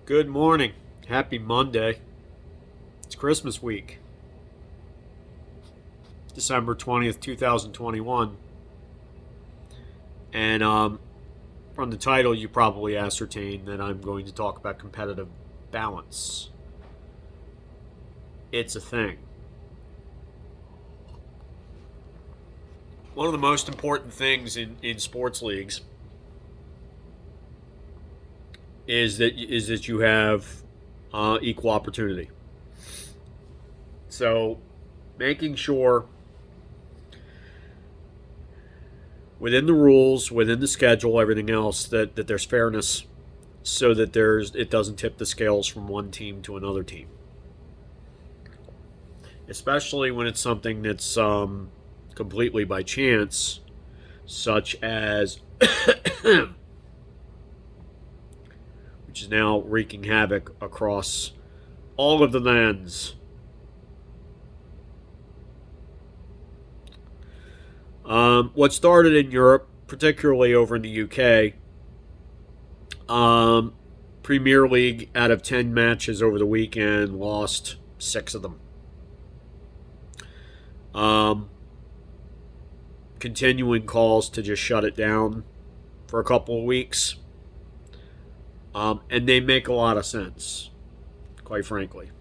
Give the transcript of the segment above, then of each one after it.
Good morning. Happy Monday. It's Christmas week, December 20th, 2021. And from the title, you probably ascertained that I'm going to talk about competitive balance. It's a thing. One of the most important things in sports leagues is that you have equal opportunity. So making sure within the rules, within the schedule, everything else that there's fairness, so that it doesn't tip the scales from one team to another team. Especially when it's something that's completely by chance, such as which is now wreaking havoc across all of the lands. What started in Europe, particularly over in the UK, Premier League, out of 10 matches over the weekend, lost 6 of them. Continuing calls to just shut it down for a couple of weeks. And they make a lot of sense, quite frankly.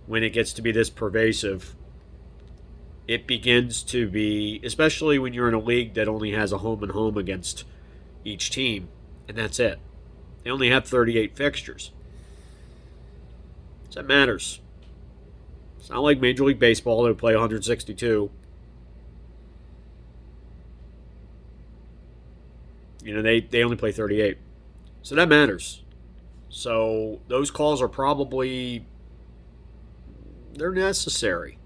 When it gets to be this pervasive, it begins to be, especially when you're in a league that only has a home and home against each team, and that's it. They only have 38 fixtures. So that matters. It's not like Major League Baseball, they play 162. They only play 38. So that matters. So those calls are probably, they're necessary.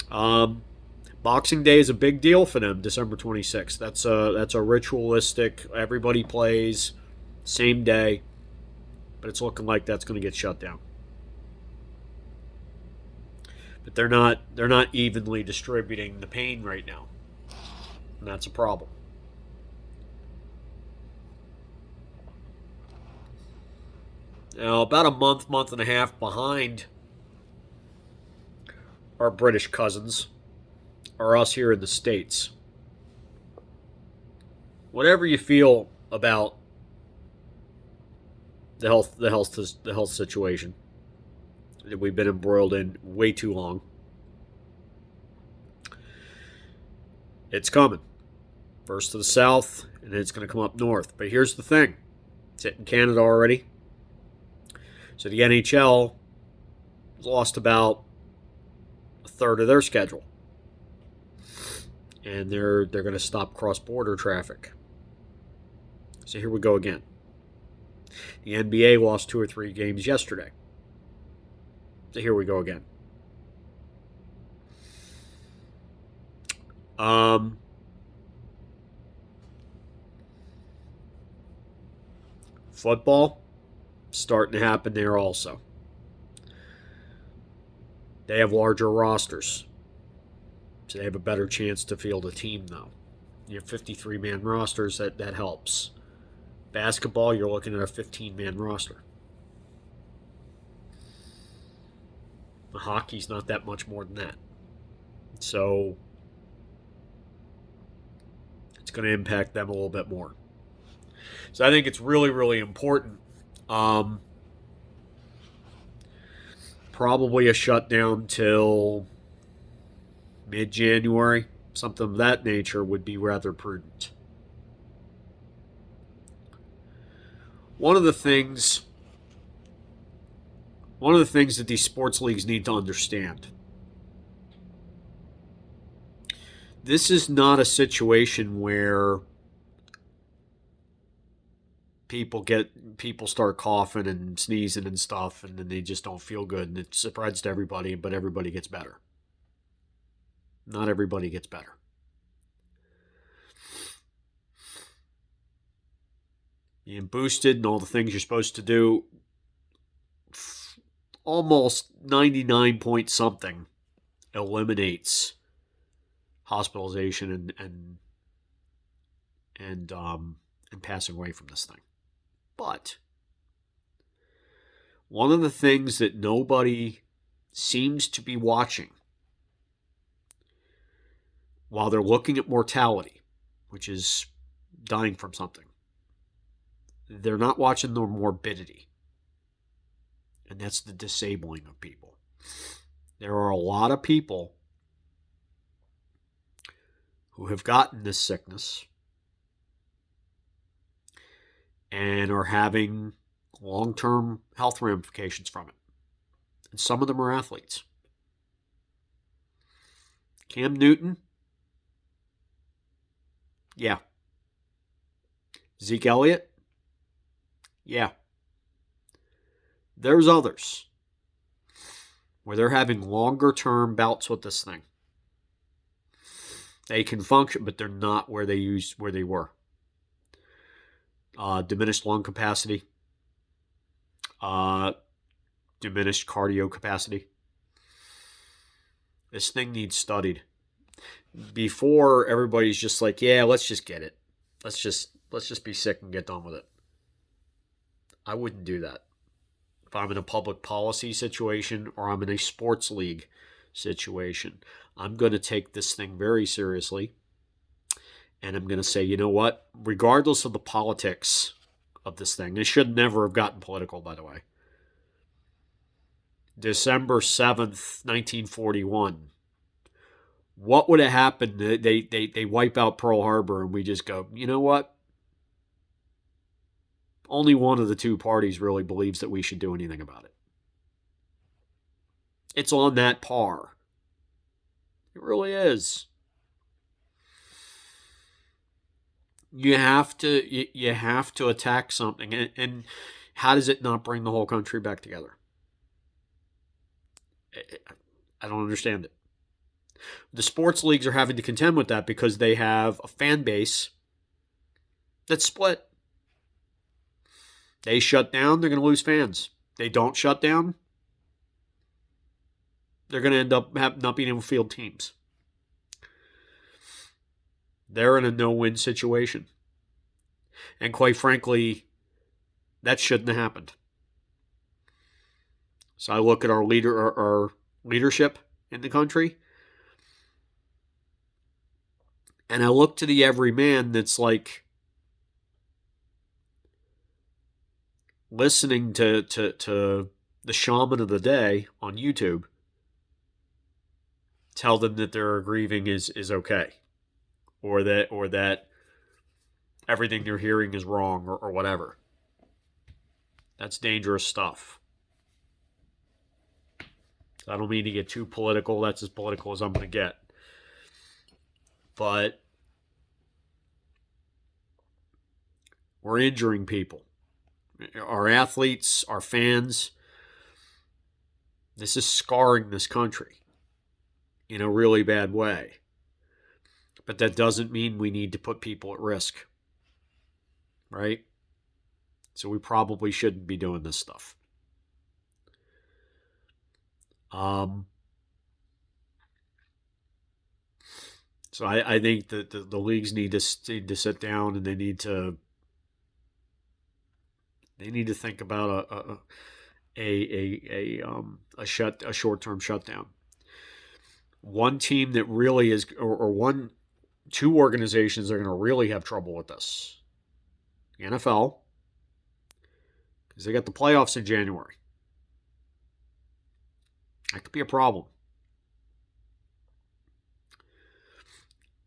Boxing Day is a big deal for them, December 26th. That's a ritualistic, everybody plays, same day, but it's looking like that's going to get shut down. But they're not evenly distributing the pain right now, and that's a problem. Now, about a month and a half behind our British cousins are us here in the States. Whatever you feel about the health situation that we've been embroiled in way too long, it's coming. First to the south, and then it's going to come up north. But here's the thing. It's hit in Canada already. So the NHL lost about a third of their schedule. And they're going to stop cross-border traffic. So here we go again. The NBA lost 2 or 3 games yesterday. So here we go again. Football starting to happen there also. They have larger rosters, so they have a better chance to field a team, though. You have 53-man rosters, that helps. Basketball, you're looking at a 15-man roster. Hockey's not that much more than that. So it's going to impact them a little bit more. So I think it's really, really important. Probably a shutdown till mid-January. Something of that nature would be rather prudent. One of the things that these sports leagues need to understand, this is not a situation where people start coughing and sneezing and stuff, and then they just don't feel good, and it spreads to everybody, but everybody gets better. Not everybody gets better. Being boosted and all the things you're supposed to do, almost 99 point something eliminates hospitalization and passing away from this thing. But one of the things that nobody seems to be watching while they're looking at mortality, which is dying from something, they're not watching the morbidity. And that's the disabling of people. There are a lot of people who have gotten this sickness and are having long-term health ramifications from it. And some of them are athletes. Cam Newton, yeah. Zeke Elliott, yeah. There's others where they're having longer-term bouts with this thing. They can function, but they're not where they were. Diminished lung capacity, diminished cardio capacity. This thing needs studied. Before, everybody's just like, yeah, let's just get it. Let's just be sick and get done with it. I wouldn't do that. If I'm in a public policy situation or I'm in a sports league situation, I'm going to take this thing very seriously. And I'm going to say, you know what? Regardless of the politics of this thing, this should never have gotten political, by the way. December 7th, 1941. What would have happened? They wipe out Pearl Harbor and we just go, you know what? Only one of the two parties really believes that we should do anything about it. It's on that par. It really is. You have to attack something, and how does it not bring the whole country back together? I don't understand it. The sports leagues are having to contend with that because they have a fan base that's split. They shut down, they're going to lose fans. They don't shut down, they're going to end up not being able to field teams. They're in a no-win situation. And quite frankly, that shouldn't have happened. So I look at our leadership in the country, and I look to the everyman that's like listening to the shaman of the day on YouTube tell them that their grieving is okay, or that everything they're hearing is wrong, or whatever. That's dangerous stuff. I don't mean to get too political. That's as political as I'm going to get. But we're injuring people. Our athletes, our fans. This is scarring this country in a really bad way. But that doesn't mean we need to put people at risk. Right? So we probably shouldn't be doing this stuff. So I think that the leagues need to sit down, and they need to think about a short-term shutdown. One team that really is, or two organizations that are going to really have trouble with this. The NFL, because they got the playoffs in January. That could be a problem.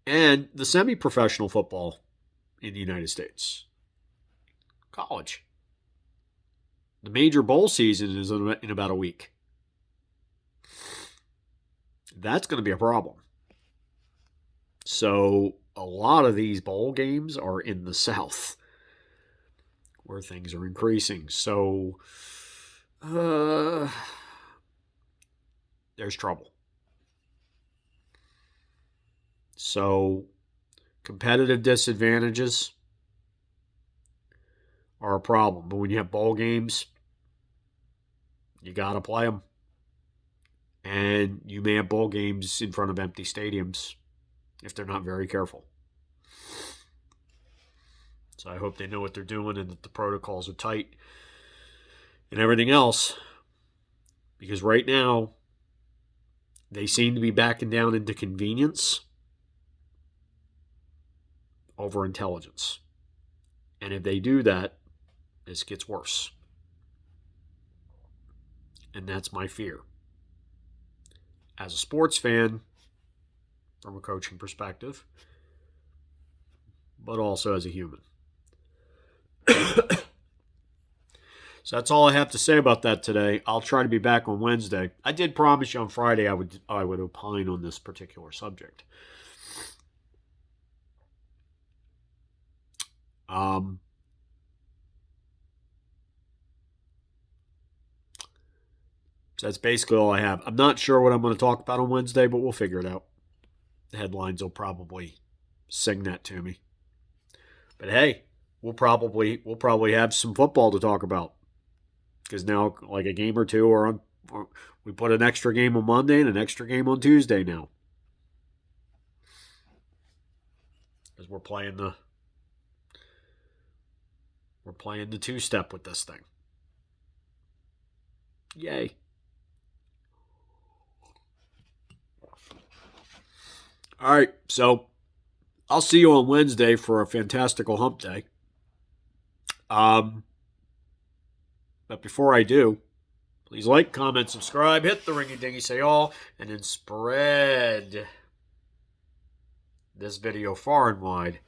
And the semi-professional football in the United States. College. The major bowl season is in about a week. That's going to be a problem. So a lot of these bowl games are in the South, where things are increasing. So there's trouble. So competitive disadvantages are a problem. But when you have bowl games, you got to play them. And you may have bowl games in front of empty stadiums if they're not very careful. So I hope they know what they're doing and that the protocols are tight. and everything else. Because right now, they seem to be backing down into convenience over intelligence. And if they do that, this gets worse. And that's my fear. As a sports fan, from a coaching perspective, but also as a human. So that's all I have to say about that today. I'll try to be back on Wednesday. I did promise you on Friday I would opine on this particular subject. So that's basically all I have. I'm not sure what I'm going to talk about on Wednesday, but we'll figure it out. The headlines will probably sing that to me. But hey, we'll probably have some football to talk about. Because now, like a game or two, we put an extra game on Monday and an extra game on Tuesday now. Because we're playing the two-step with this thing. Yay. All right, so I'll see you on Wednesday for a fantastical hump day. But before I do, please like, comment, subscribe, hit the ringy-dingy, say all, and then spread this video far and wide.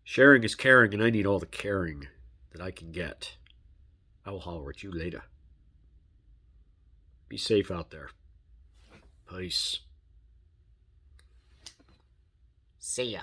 Sharing is caring, and I need all the caring that I can get. I will holler at you later. Be safe out there. Peace. See ya.